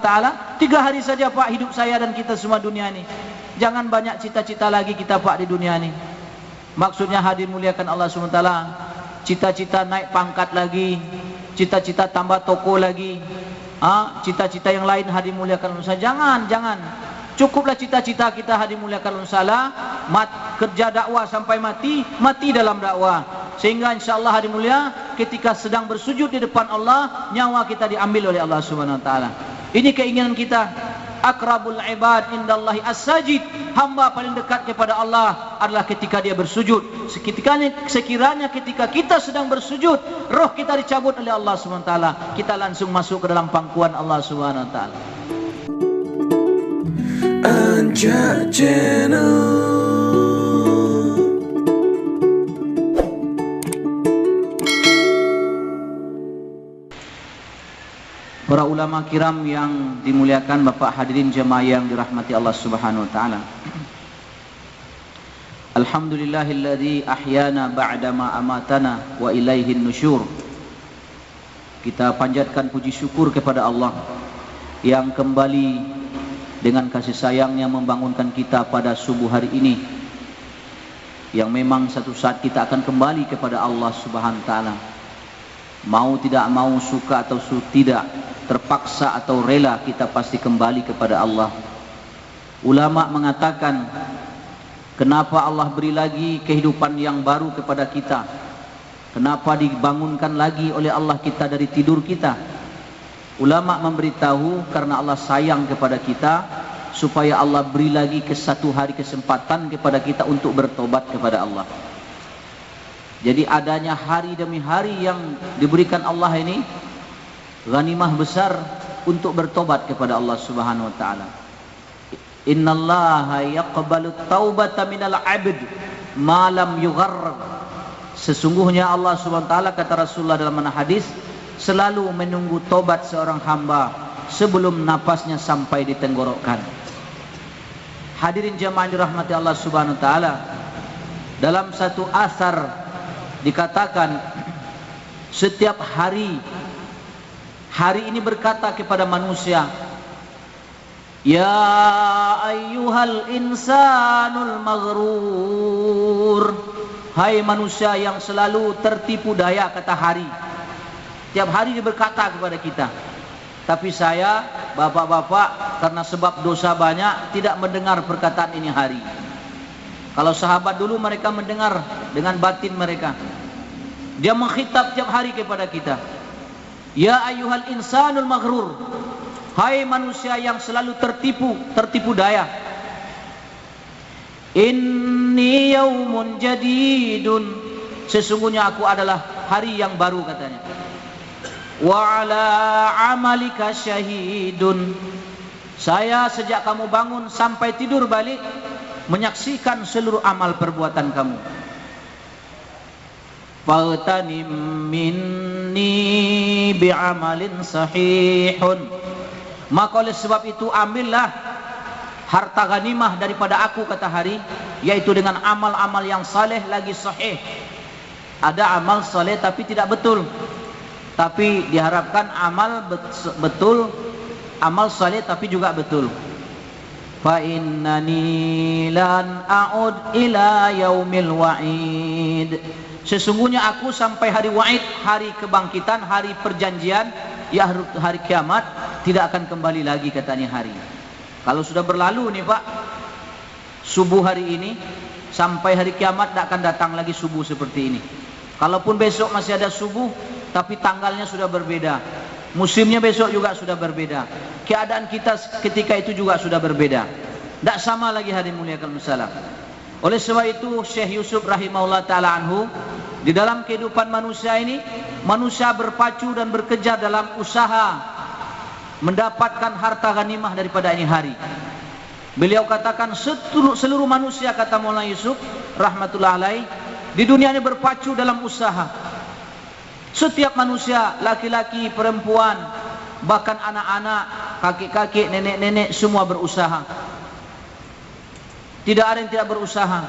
Ta'ala, 3 hari saja Pak hidup saya dan kita semua dunia ini. Jangan banyak cita-cita lagi kita Pak di dunia ini. Maksudnya hadirin muliakan Allah SWT, cita-cita naik pangkat lagi, cita-cita tambah toko lagi, cita-cita yang lain hadirin muliakan Allah. Jangan. Cukuplah cita-cita kita hadirin muliakan Allah. Kerja dakwah sampai mati dalam dakwah. Sehingga insyaAllah hadirin mulia, ketika sedang bersujud di depan Allah, nyawa kita diambil oleh Allah Subhanahu Wa Taala. Ini keinginan kita. Akrabul ibad indallahi as-sajid. Hamba paling dekat kepada Allah adalah ketika dia bersujud. Sekiranya ketika kita sedang bersujud, roh kita dicabut oleh Allah Subhanahu Wa Taala, kita langsung masuk ke dalam pangkuan Allah Subhanahu Wa Taala. Anja Channel. Para ulama kiram yang dimuliakan, Bapak hadirin jemaah yang dirahmati Allah Subhanahu Wa Taala. Alhamdulillahilladzi ahyana ba'dama amatana wa ilaihin nusyur. Kita panjatkan puji syukur kepada Allah yang kembali dengan kasih sayangnya membangunkan kita pada subuh hari ini, yang memang satu saat kita akan kembali kepada Allah Subhanahu Wa Taala. Mau tidak mau, suka atau tidak, terpaksa atau rela, kita pasti kembali kepada Allah. Ulama mengatakan, kenapa Allah beri lagi kehidupan yang baru kepada kita? Kenapa dibangunkan lagi oleh Allah kita dari tidur kita? Ulama memberitahu karena Allah sayang kepada kita, supaya Allah beri lagi satu hari kesempatan kepada kita untuk bertobat kepada Allah. Jadi adanya hari demi hari yang diberikan Allah ini ghanimah besar untuk bertobat kepada Allah Subhanahu Wa Taala. Innallaha yaqbalu taubata minal 'abd ma lam yugharr. Sesungguhnya Allah Subhanahu Wa Taala, kata Rasulullah dalam hadis, selalu menunggu tobat seorang hamba sebelum napasnya sampai di tenggorokan. Hadirin jemaah dirahmati Allah Subhanahu Wa Taala, dalam satu asar dikatakan setiap hari ini berkata kepada manusia, ya ayyuhal insanul maghrur, hai manusia yang selalu tertipu daya, kata hari. Tiap hari dia berkata kepada kita. Tapi saya, bapak-bapak, karena sebab dosa banyak, tidak mendengar perkataan ini hari. Kalau sahabat dulu mereka mendengar dengan batin mereka. Dia mengkhitab tiap hari kepada kita. Ya ayyuhal insanul maghrur, hai manusia yang selalu tertipu daya. Inni yaumun jadidun, sesungguhnya aku adalah hari yang baru, katanya. Wa ala amalika syahidun, saya sejak kamu bangun sampai tidur balik menyaksikan seluruh amal perbuatan kamu. Fa'tanim minni bi'amalin sahihun, maka oleh sebab itu ambillah harta ghanimah daripada aku, kata hari, yaitu dengan amal-amal yang saleh lagi sahih. Ada amal saleh tapi tidak betul, tapi diharapkan amal betul, amal saleh tapi juga betul. Fa innani lan a'ud ila yaumil wa'id, sesungguhnya aku sampai hari wa'id, hari kebangkitan, hari perjanjian, ya hari kiamat, tidak akan kembali lagi, katanya hari. Kalau sudah berlalu nih Pak, subuh hari ini, sampai hari kiamat tidak akan datang lagi subuh seperti ini. Kalaupun besok masih ada subuh, tapi tanggalnya sudah berbeda, musimnya besok juga sudah berbeda, keadaan kita ketika itu juga sudah berbeda, tidak sama lagi hadirin muliakan Allah. Oleh sebab itu Syekh Yusuf rahimahullah ta'ala anhu, di dalam kehidupan manusia ini, manusia berpacu dan bekerja dalam usaha mendapatkan harta ghanimah daripada ini hari. Beliau katakan seluruh manusia, kata Maulana Yusuf rahmatullah alaih, di dunia ini berpacu dalam usaha. Setiap manusia, laki-laki, perempuan, bahkan anak-anak, kakek-kakek, nenek-nenek, semua berusaha. Tidak ada yang tidak berusaha.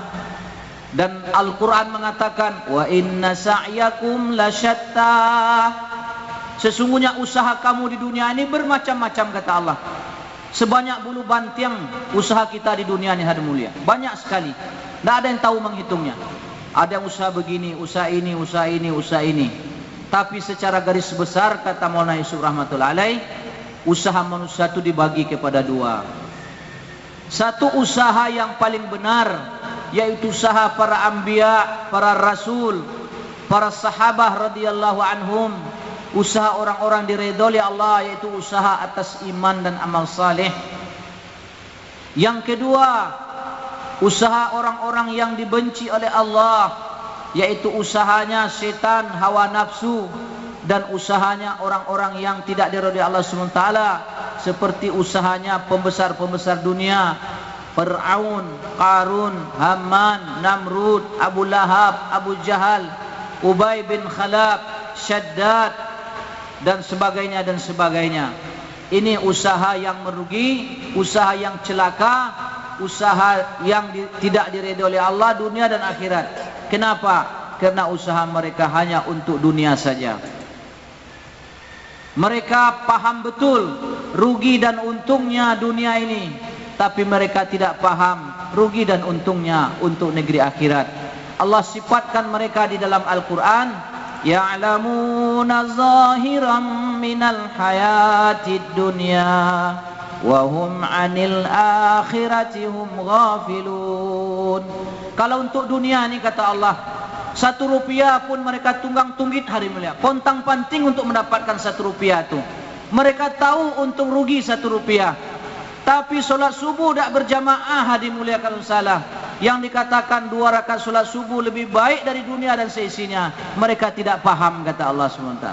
Dan Al-Quran mengatakan, wa inna sa'yakum lasyatta, Sesungguhnya usaha kamu di dunia ini bermacam-macam kata Allah. Sebanyak bulu banting usaha kita di dunia ini hari mulia. Banyak sekali. Tidak ada yang tahu menghitungnya. Ada yang usaha begini, usaha ini, usaha ini, usaha ini. Tapi secara garis besar kata Maulana Yusuf rahmatullahi alaih, usaha manusia itu dibagi kepada dua. Satu usaha yang paling benar, yaitu usaha para anbiya, para rasul, para sahabah radhiyallahu anhum. Usaha orang-orang diridhoi oleh Allah, yaitu usaha atas iman dan amal saleh. Yang kedua, usaha orang-orang yang dibenci oleh Allah, yaitu usahanya setan, hawa nafsu, dan usahanya orang-orang yang tidak diridhoi Allah SWT, seperti usahanya pembesar-pembesar dunia, Fir'aun, Qarun, Haman, Namrud, Abu Lahab, Abu Jahal, Ubay bin Khalaf, Syaddad, dan sebagainya dan sebagainya. Ini usaha yang merugi, usaha yang celaka, usaha yang tidak diridhoi oleh Allah dunia dan akhirat. Kenapa? Karena usaha mereka hanya untuk dunia saja. Mereka paham betul rugi dan untungnya dunia ini, tapi mereka tidak paham rugi dan untungnya untuk negeri akhirat. Allah sifatkan mereka di dalam Al-Quran, ya'lamuna zahiran minal hayatid dunya wa hum 'anil akhirati hum ghafilun. Kalau untuk dunia ini kata Allah, 1 rupiah pun mereka tunggang tunggit hari mulia, pontang panting untuk mendapatkan 1 rupiah itu. Mereka tahu untung rugi 1 rupiah. Tapi solat subuh tak berjamaah hari mulia kalau salah, yang dikatakan 2 rakaat solat subuh lebih baik dari dunia dan seisinya, mereka tidak paham kata Allah SWT.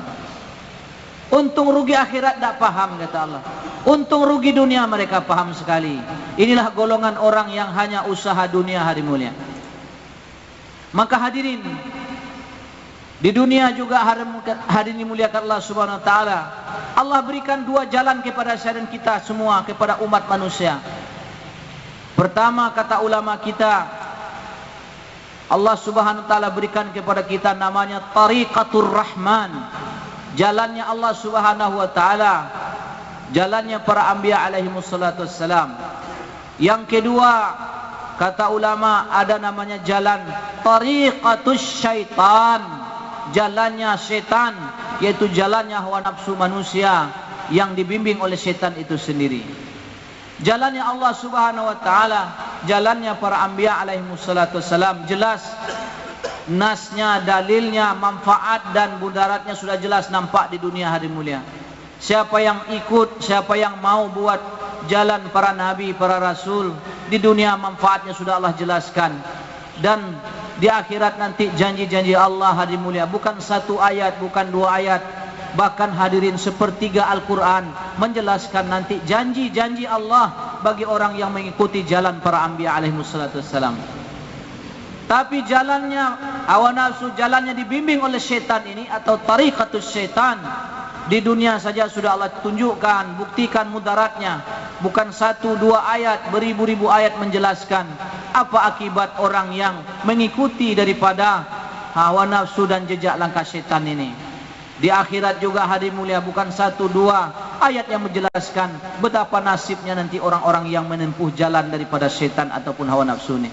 Untung rugi akhirat tak paham kata Allah. Untung rugi dunia mereka paham sekali. Inilah golongan orang yang hanya usaha dunia hari mulia. Maka hadirin, di dunia juga hari ini muliakan Allah Subhanahu wa taala. Allah berikan 2 jalan kepada saya dan kita semua, kepada umat manusia. Pertama kata ulama kita, Allah Subhanahu wa taala berikan kepada kita namanya Tariqatur Rahman. Jalannya Allah Subhanahu wa taala, jalannya para anbiya alaihi wassalatu wassalam. Yang kedua kata ulama ada namanya jalan Tariqatus Syaitan, jalannya setan, yaitu jalannya hawa nafsu manusia yang dibimbing oleh setan itu sendiri. Jalannya Allah Subhanahu wa taala, jalannya para anbiya alaihi wassalatu wassalam, jelas nasnya, dalilnya, manfaat dan mudaratnya sudah jelas nampak di dunia hari mulia. Siapa yang ikut, siapa yang mau buat jalan para nabi, para rasul, di dunia manfaatnya sudah Allah jelaskan. Dan di akhirat nanti janji-janji Allah hari mulia, bukan 1 ayat, bukan 2 ayat, bahkan hadirin sepertiga Al-Quran menjelaskan nanti janji-janji Allah bagi orang yang mengikuti jalan para anbiya alaihi wassalatu wassalam. Tapi jalannya hawa nafsu, jalannya dibimbing oleh syaitan ini atau tariqatus syaitan, di dunia saja sudah Allah tunjukkan, buktikan mudaratnya. Bukan 1, 2 ayat, beribu-ribu ayat menjelaskan apa akibat orang yang mengikuti daripada hawa nafsu dan jejak langkah syaitan ini. Di akhirat juga hari mulia bukan 1, 2 ayat yang menjelaskan betapa nasibnya nanti orang-orang yang menempuh jalan daripada syaitan ataupun hawa nafsu ini.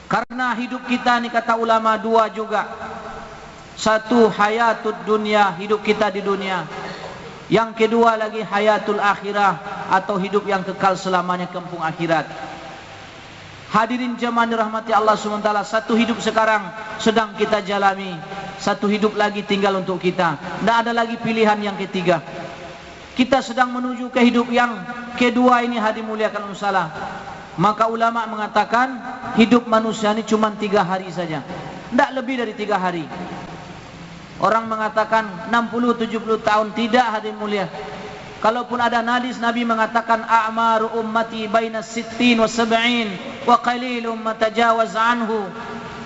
Karena hidup kita ni kata ulama 2 juga. 1 hayatud dunia, hidup kita di dunia. Yang kedua lagi hayatul akhirah atau hidup yang kekal selamanya, kampung akhirat. Hadirin jemaah dirahmati Allah SWT, 1 hidup sekarang sedang kita jalani, 1 hidup lagi tinggal untuk kita. Tidak ada lagi pilihan yang ketiga. Kita sedang menuju ke hidup yang kedua ini hadirin muliakan Allah. Maka ulama mengatakan hidup manusia ini cuma 3 hari saja, tidak lebih dari 3 hari. Orang mengatakan 60-70 tahun, tidak hadirin mulia. Kalaupun ada hadis Nabi mengatakan a'maru ummati baina 60 wa 70 wa qalilum matajawaz anhu.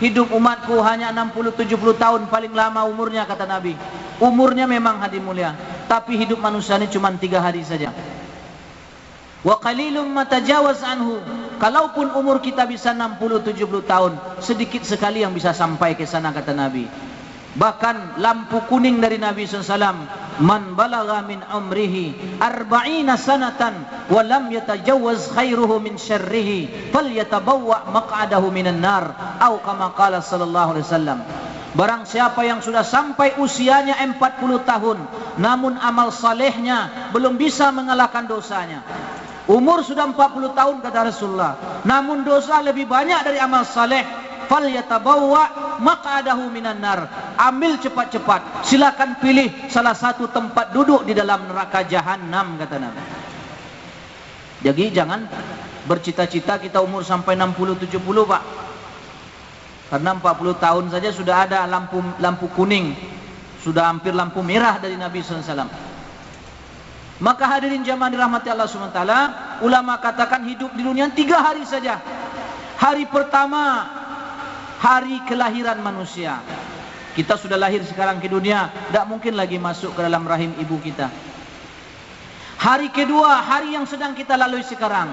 Hidup umatku hanya 60-70 tahun paling lama umurnya kata Nabi. Umurnya memang hadirin mulia, tapi hidup manusia ini cuma 3 hari saja. Wa qalilum matajawaz anhu. Kalaupun umur kita bisa 60-70 tahun, sedikit sekali yang bisa sampai ke sana kata Nabi. Bahkan lampu kuning dari Nabi SAW, man balagha min umrihi 40 sanatan wa lam yatajawwaz khairuhu min syarrihi falyatabawwa maq'adahu minan nar, atau kama qala sallallahu alaihi wasallam. Barang siapa yang sudah sampai usianya 40 tahun namun amal salehnya belum bisa mengalahkan dosanya. Umur sudah 40 tahun kata Rasulullah, namun dosa lebih banyak dari amal saleh, falyatabawwa maq'adahu minan nar. Ambil cepat-cepat, silakan pilih salah satu tempat duduk di dalam neraka jahanam kata Nabi. Jadi jangan bercita-cita kita umur sampai 60-70 Pak. Karena 40 tahun saja sudah ada lampu kuning, sudah hampir lampu merah dari Nabi SAW. Maka hadirin jamaah dirahmati Allah SWT, ulama katakan hidup di dunia 3 hari saja. Hari pertama, hari kelahiran manusia. Kita sudah lahir sekarang ke dunia, tidak mungkin lagi masuk ke dalam rahim ibu kita. Hari kedua, hari yang sedang kita lalui sekarang.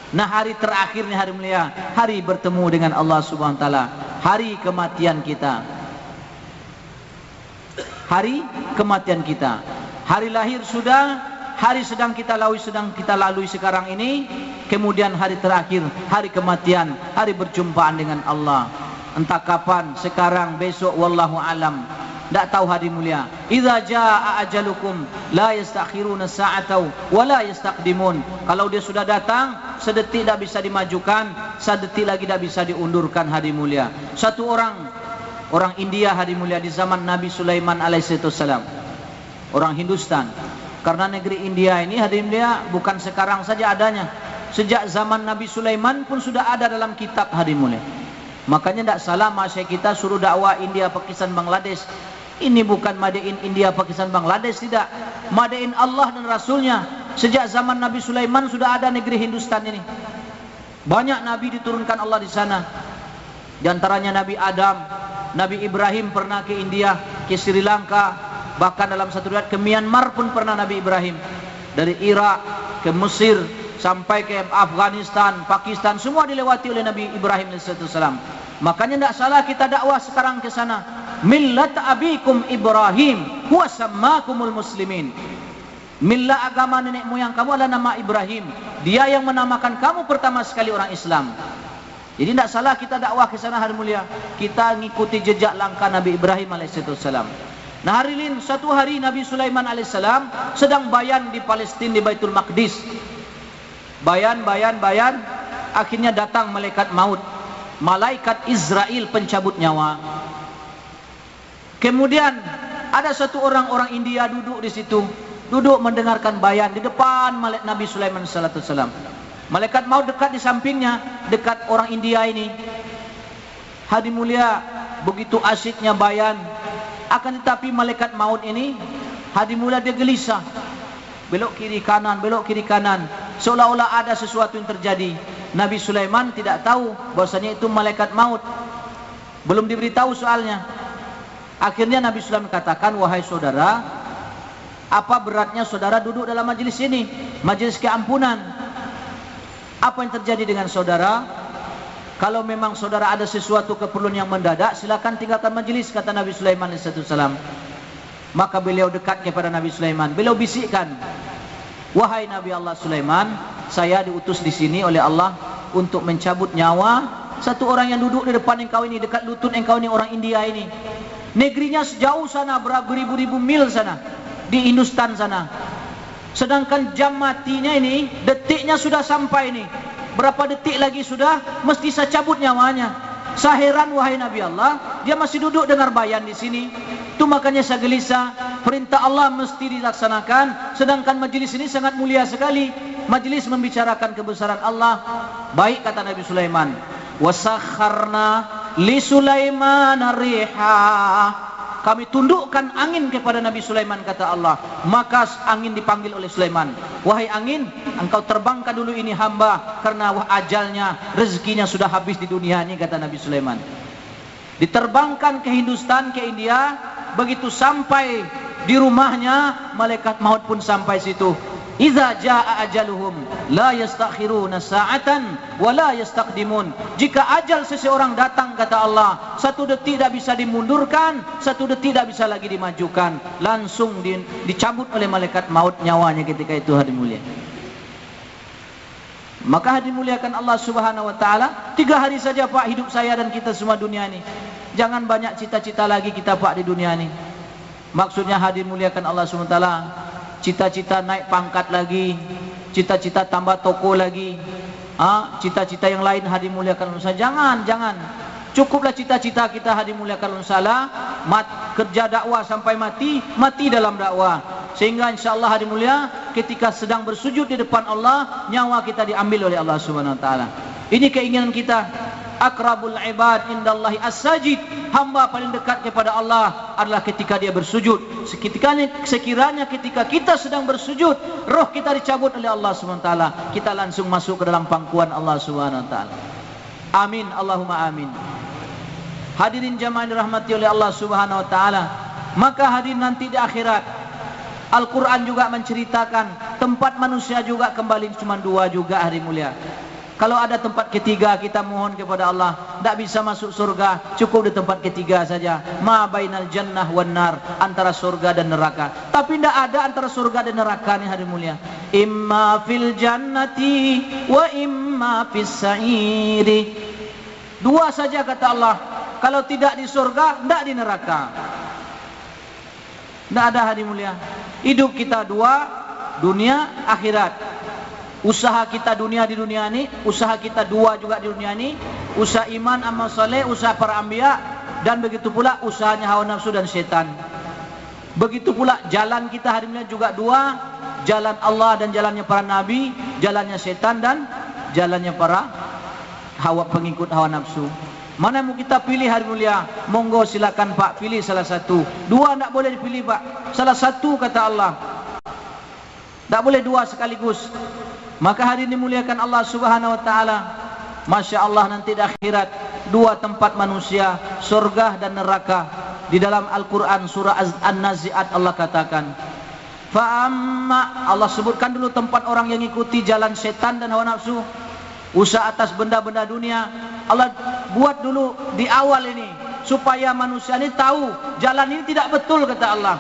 Nah, hari terakhirnya hari mulia, hari bertemu dengan Allah Subhanahu wa taala, hari kematian kita. Hari kematian kita. Hari lahir sudah, hari sedang kita lalui sekarang ini, kemudian hari terakhir, hari kematian, hari berjumpaan dengan Allah. Entah kapan, sekarang, besok, wallahu alam. Tak tahu hadirin mulia. Idza jaa ajalukum la yastakhiruna sa'atan wa la yastaqdimun. Kalau dia sudah datang, sedetik tak bisa dimajukan, sedetik lagi tak bisa diundurkan hadirin mulia. Satu orang India hadirin mulia di zaman Nabi Sulaiman alaihissalam. Orang Hindustan. Karena negeri India ini hadirin mulia bukan sekarang saja adanya. Sejak zaman Nabi Sulaiman pun sudah ada dalam kitab hadirin mulia. Makanya tidak salah masyarakat kita suruh dakwah India, Pakistan, Bangladesh. Ini bukan made in India, Pakistan, Bangladesh, tidak. Made in Allah dan Rasulnya. Sejak zaman Nabi Sulaiman sudah ada negeri Hindustan ini. Banyak Nabi diturunkan Allah di sana. Di antaranya Nabi Adam, Nabi Ibrahim pernah ke India, ke Sri Lanka, bahkan dalam satu riwayat ke Myanmar pun pernah Nabi Ibrahim. Dari Irak ke Mesir sampai ke Afghanistan, Pakistan, semua dilewati oleh Nabi Ibrahim alaihissalam. Makanya tidak salah kita dakwah sekarang ke sana. Millat abikum Ibrahim huwa sammakumul muslimin. Millah agama nenek moyang kamu adalah nama Ibrahim. Dia yang menamakan kamu pertama sekali orang Islam. Jadi tidak salah kita dakwah ke sana hari mulia. Kita ngikuti jejak langkah Nabi Ibrahim alaihissalam. Nah, hari ini satu hari Nabi Sulaiman alaihissalam sedang bayan di Palestina di Baitul Maqdis. Bayan. Akhirnya datang malaikat maut. Malaikat Israel pencabut nyawa. Kemudian ada satu orang India duduk di situ, duduk mendengarkan bayan di depan Nabi Sulaiman sallallahu alaihi wasallam. Malaikat maut dekat di sampingnya, dekat orang India ini. Hadirin mulia, begitu asyiknya bayan. Akan tetapi malaikat maut ini, hadirin mulia, dia gelisah. Belok kiri kanan, seolah-olah ada sesuatu yang terjadi. Nabi Sulaiman tidak tahu bahwasanya itu malaikat maut. Belum diberitahu soalnya. Akhirnya Nabi Sulaiman katakan, wahai saudara, apa beratnya saudara duduk dalam majelis ini, majelis keampunan? Apa yang terjadi dengan saudara? Kalau memang saudara ada sesuatu keperluan yang mendadak, silakan tinggalkan majelis, kata Nabi Sulaiman alaihissalam. Maka beliau dekat kepada Nabi Sulaiman, beliau bisikkan, wahai Nabi Allah Sulaiman, saya diutus di sini oleh Allah untuk mencabut nyawa satu orang yang duduk di depan engkau ini, dekat lutut engkau ini, orang India ini. Negerinya sejauh sana, beribu-ribu mil sana, di Hindustan sana. Sedangkan jam matinya ini, detiknya sudah sampai ini. Berapa detik lagi sudah, mesti saya cabut nyawanya. Saya heran wahai Nabi Allah, dia masih duduk dengar bayan di sini. Itu makanya saya gelisah. Perintah Allah mesti dilaksanakan, sedangkan majelis ini sangat mulia sekali. Majelis membicarakan kebesaran Allah. Baik, kata Nabi Sulaiman. Wasakharna li Sulaiman riha. Kami tundukkan angin kepada Nabi Sulaiman, kata Allah. Maka angin dipanggil oleh Sulaiman. Wahai angin, engkau terbangkan dulu ini hamba, karena ajalnya, rezekinya sudah habis di dunia ini, kata Nabi Sulaiman. Diterbangkan ke Hindustan, ke India. Begitu sampai di rumahnya, malaikat maut pun sampai situ. Iza jaa ajaluhum la yastakhiruna sa'atan wa la yastaqdimun. Jika ajal seseorang datang, kata Allah, satu detik tidak bisa dimundurkan, satu detik tidak bisa lagi dimajukan. Langsung dicabut oleh malaikat maut nyawanya ketika itu, hadirin mulia. Maka hadirin muliakan Allah Subhanahu wa taala, 3 hari saja Pak hidup saya dan kita semua dunia ini. Jangan banyak cita-cita lagi kita Pak di dunia ini. Maksudnya hadirin muliakan Allah Subhanahu wa taala, cita-cita naik pangkat lagi, cita-cita tambah toko lagi, cita-cita yang lain hadirin muliakan Allah. Jangan. Cukuplah cita-cita kita hadirin muliakan Allah, kerja dakwah sampai mati dalam dakwah. Sehingga insyaallah hadirin mulia, ketika sedang bersujud di depan Allah, nyawa kita diambil oleh Allah Subhanahu wa taala. Ini keinginan kita. Akrabul ibad indallahi as-sajid. Hamba paling dekat kepada Allah adalah ketika dia bersujud. Sekiranya ketika kita sedang bersujud, roh kita dicabut oleh Allah Subhanahu wa taala, kita langsung masuk ke dalam pangkuan Allah Subhanahu wa taala. Amin, Allahumma amin. Hadirin jamaah dirahmati oleh Allah Subhanahu wa taala. Maka hadirin nanti di akhirat, Al-Quran juga menceritakan tempat manusia juga kembali cuma 2 juga, hadirin mulia. Kalau ada tempat ketiga, kita mohon kepada Allah, tidak bisa masuk surga, cukup di tempat ketiga saja. Ma bainal jannah wan nar, antara surga dan neraka. Tapi tidak ada antara surga dan neraka nih hadirin mulia. Imma fil jannati wa imma fis sa'iri. 2 saja kata Allah. Kalau tidak di surga, tidak di neraka. Tidak ada hadirin mulia. Hidup kita 2, dunia akhirat. Usaha kita dunia di dunia ini, usaha kita 2 juga di dunia ini, usaha iman, amal soleh, usaha para anbiya, dan begitu pula usahanya hawa nafsu dan setan. Begitu pula jalan kita hari ini juga 2, jalan Allah dan jalannya para nabi, jalannya setan dan jalannya para pengikut hawa nafsu. Mana mau kita pilih hari mulia? Monggo silakan Pak, pilih salah satu. 2 tidak boleh dipilih Pak, salah satu kata Allah. Tak boleh 2 sekaligus. Maka hari ini muliakan Allah Subhanahu wa taala. Masya Allah, nanti di akhirat 2 tempat manusia, surga dan neraka. Di dalam Al-Quran surah An-Nazi'at Allah katakan, fa'amma, Allah sebutkan dulu tempat orang yang ikuti jalan setan dan hawa nafsu, usaha atas benda-benda dunia. Allah buat dulu di awal ini supaya manusia ini tahu jalan ini tidak betul kata Allah.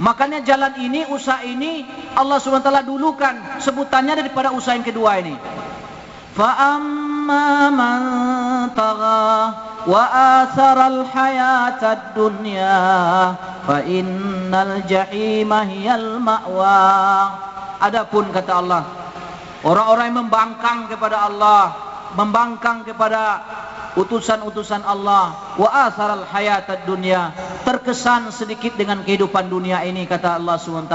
Makanya jalan ini, usaha ini Allah SWT dulukan sebutannya daripada usaha yang kedua ini. Fa'amma man tagha wa atharal hayatad dunya fa innal jahima hiyal ma'wa. Adapun kata Allah, orang-orang yang membangkang kepada Allah, membangkang kepada utusan-utusan Allah, wa atharal hayatad dunya, terkesan sedikit dengan kehidupan dunia ini kata Allah SWT,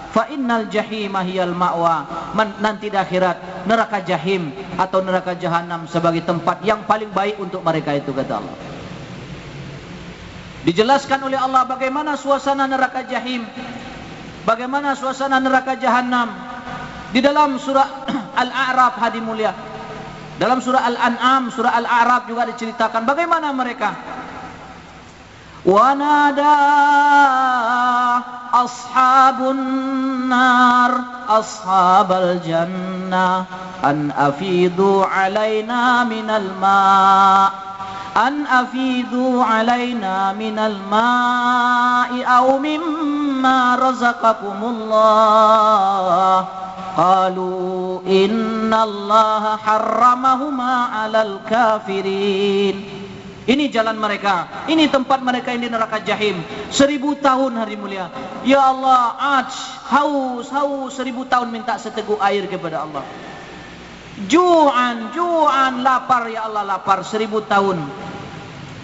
fa innal jahima hiyal ma'wa, nanti di akhirat neraka jahim atau neraka jahanam sebagai tempat yang paling baik untuk mereka itu kata Allah. Dijelaskan oleh Allah bagaimana suasana neraka jahim, bagaimana suasana neraka jahanam di dalam surah Al-A'raf hadirin mulia. Dalam surah Al-An'am, surah Al-A'raf juga diceritakan bagaimana mereka. Wa nada ashabun nar ashabal jannah an afidu alaina minal ma' an afidu alaina minal ma'i aw mimma razaqakumullah. Qalu innallaha harramahuma 'alal kafirin. Ini jalan mereka, ini tempat mereka yang di neraka jahim. 1000 tahun hari mulia. Ya Allah, haus 1000 tahun minta seteguk air kepada Allah. Ju'an, lapar ya Allah, lapar 1000 tahun.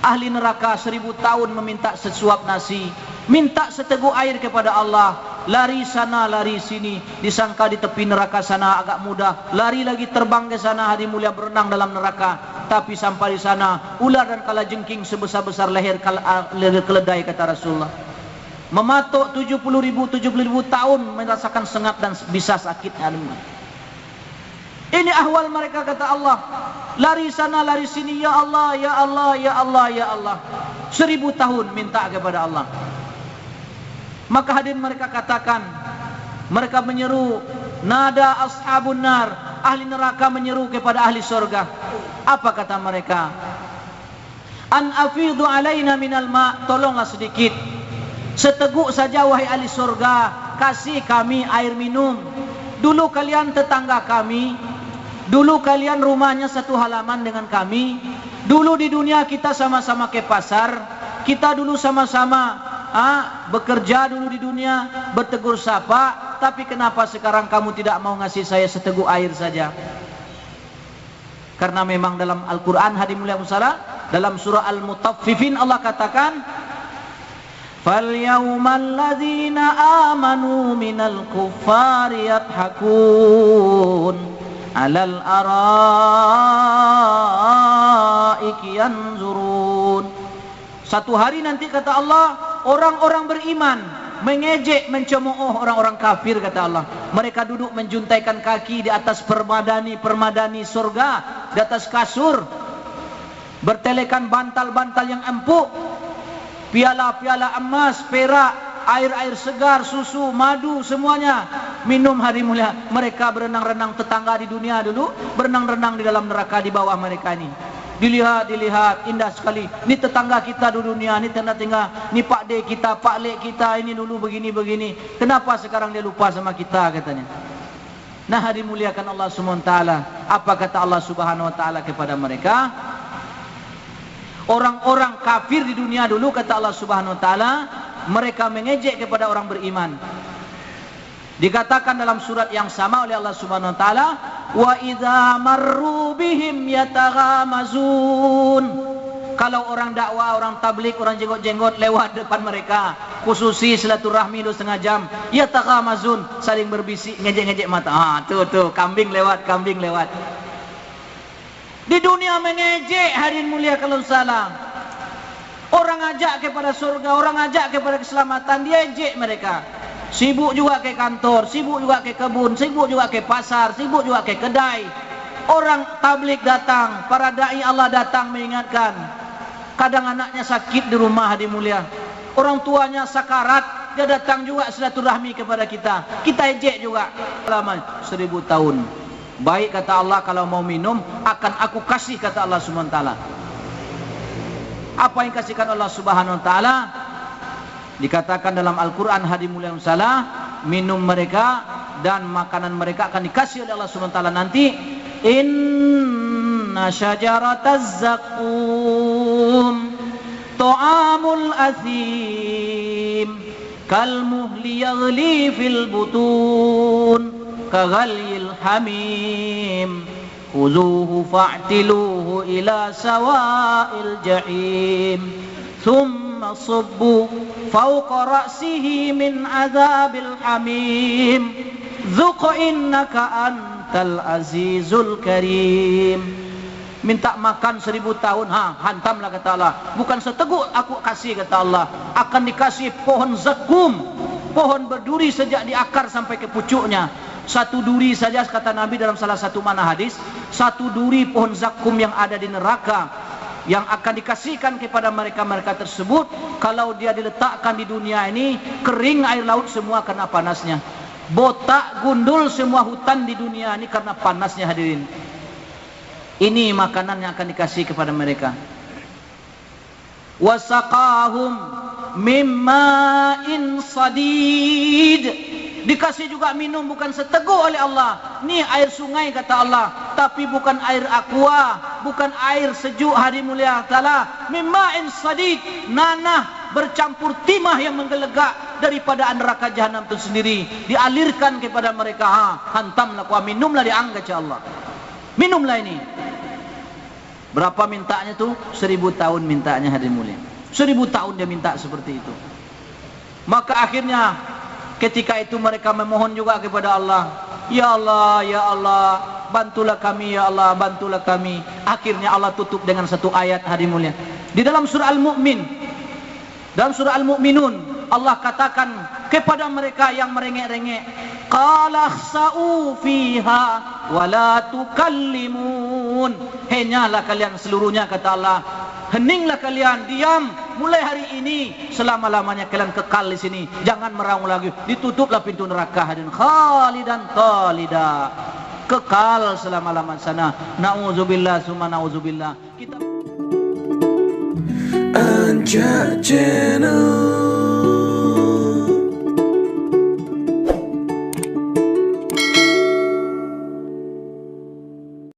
Ahli neraka 1000 tahun meminta sesuap nasi, minta seteguk air kepada Allah. Lari sana, lari sini, disangka di tepi neraka sana agak mudah, lari lagi terbang ke sana hari mulia berenang dalam neraka. Tapi sampai di sana ular dan kalajengking sebesar-besar leher keledai kata Rasulullah. Mematuk 70.000 tahun merasakan sengat dan bisa sakitnya. Ini ahwal mereka kata Allah. Lari sana, lari sini, ya Allah, ya Allah, ya Allah, ya Allah. 1000 tahun minta kepada Allah. Maka hadirin mereka katakan, Mereka menyeru, nada ashabun nar, ahli neraka menyeru kepada ahli surga. Apa kata mereka? An afidhu alaina minal ma, tolonglah sedikit, seteguk saja wahai ahli surga, kasih kami air minum. Dulu kalian tetangga kami, dulu kalian rumahnya satu halaman dengan kami, dulu di dunia kita sama-sama ke pasar, kita dulu sama-sama bekerja dulu di dunia, bertegur sapa, tapi kenapa sekarang kamu tidak mau ngasih saya seteguk air saja? Karena memang dalam Al-Quran hadirin mulia musalla, dalam surah Al-Mutaffifin Allah katakan, فَالْيَوْمَ الَّذِينَ آمَنُوا مِنَ الْكُفَّارِ يَضْحَكُونَ عَلَى الْأَرَائِكِ يَنْظُرُونَ. Satu hari nanti kata Allah, orang-orang beriman mengejek, mencemooh orang-orang kafir kata Allah. Mereka duduk menjuntaikan kaki di atas permadani surga, di atas kasur, bertelekan bantal-bantal yang empuk, piala-piala emas, perak, air-air segar, susu, madu, semuanya minum hari mulia. Mereka berenang-renang, tetangga di dunia dulu berenang-renang di dalam neraka di bawah mereka ini. Dilihat, indah sekali. Ini tetangga kita di dunia, ini tengah-tengah, ini Pak D kita, Pak Lek kita, ini dulu begini-begini. Kenapa sekarang dia lupa sama kita katanya? Nah, dimuliakan Allah Subhanahu wa taala. Apa kata Allah Subhanahu wa taala kepada mereka? Orang-orang kafir di dunia dulu kata Allah Subhanahu wa taala, mereka mengejek kepada orang beriman. Dikatakan dalam surat yang sama oleh Allah Subhanahu wa taala, wa idza marru bihim yataghamazun. Kalau orang dakwah, orang tablik, orang jenggot-jenggot lewat depan mereka, khususi silaturahmi 2,5 jam, yataghamazun, saling berbisik, ngejek-ngejek mata. Tuh kambing lewat. Di dunia mengejek hadirin mulia kalau salah. Orang ajak kepada surga, orang ajak kepada keselamatan, dia ejek mereka. Sibuk juga ke kantor, sibuk juga ke kebun, sibuk juga ke pasar, sibuk juga ke kedai. Orang tablik datang, para dai Allah datang mengingatkan. Kadang anaknya sakit di rumah hadirin mulia, orang tuanya sakarat, dia datang juga silaturahmi kepada kita. Kita ejek juga. Lama 1000 tahun. Baik kata Allah, kalau mau minum akan aku kasih kata Allah Subhanahu wa taala. Apa yang kasihkan Allah Subhanahu wa taala? Dikatakan dalam Al-Quran hadirin mulia musalla, minum mereka dan makanan mereka akan dikasih oleh Allah Subhanahu wa taala nanti. Inna syajarataz zaqum ta'amul athim kalmuhli yaghli fil butun kaghalyil hamim khuzuhu fa'tiluhu ila sawa'il jahim thumma subbu fawqa ra'sihi min azabil hamim dhuq innaka antal azizul karim. Minta makan 1000 tahun, hantamlah kata Allah. Bukan seteguk aku kasih kata Allah, akan dikasih pohon zakum, pohon berduri sejak di akar sampai ke pucuknya. Satu duri saja kata Nabi dalam salah satu mana hadis, satu duri pohon zakum yang ada di neraka yang akan dikasihkan kepada mereka tersebut, kalau dia diletakkan di dunia ini, kering air laut semua karena panasnya, botak gundul semua hutan di dunia ini karena panasnya hadirin. Ini makanan yang akan dikasih kepada mereka. Wasaqahum mimma'in sadid. Dikasih juga minum bukan seteguk oleh Allah. Ini air sungai kata Allah, tapi bukan air aqua, bukan air sejuk hadirin mulia taala. Mimma'in sadid, nanah bercampur timah yang menggelegak daripada neraka jahanam itu sendiri, dialirkan kepada mereka. Hantamlah kuah, minumlah diangkat ya Allah. Minumlah ini. Berapa mintanya tuh? 1000 tahun mintanya hadirin mulia. 1000 tahun dia minta seperti itu. Maka akhirnya ketika itu mereka memohon juga kepada Allah, ya Allah, ya Allah, bantulah kami ya Allah, bantulah kami. Akhirnya Allah tutup dengan satu ayat hadirin mulia. Di dalam surah Al-Mu'min, dalam surah Al-Mu'minun, Allah katakan kepada mereka yang merengek-rengek, qala khsa'u fiha wa la tukallimun. Henyalah kalian seluruhnya kata Allah, heninglah kalian, diam, mulai hari ini selama-lamanya kalian kekal di sini, jangan meraung lagi, ditutuplah pintu neraka hadirin, khalidan khalida, kekal selama-lamanya sana. Nauzubillah summa nauzubillah. Kita Anja Channel.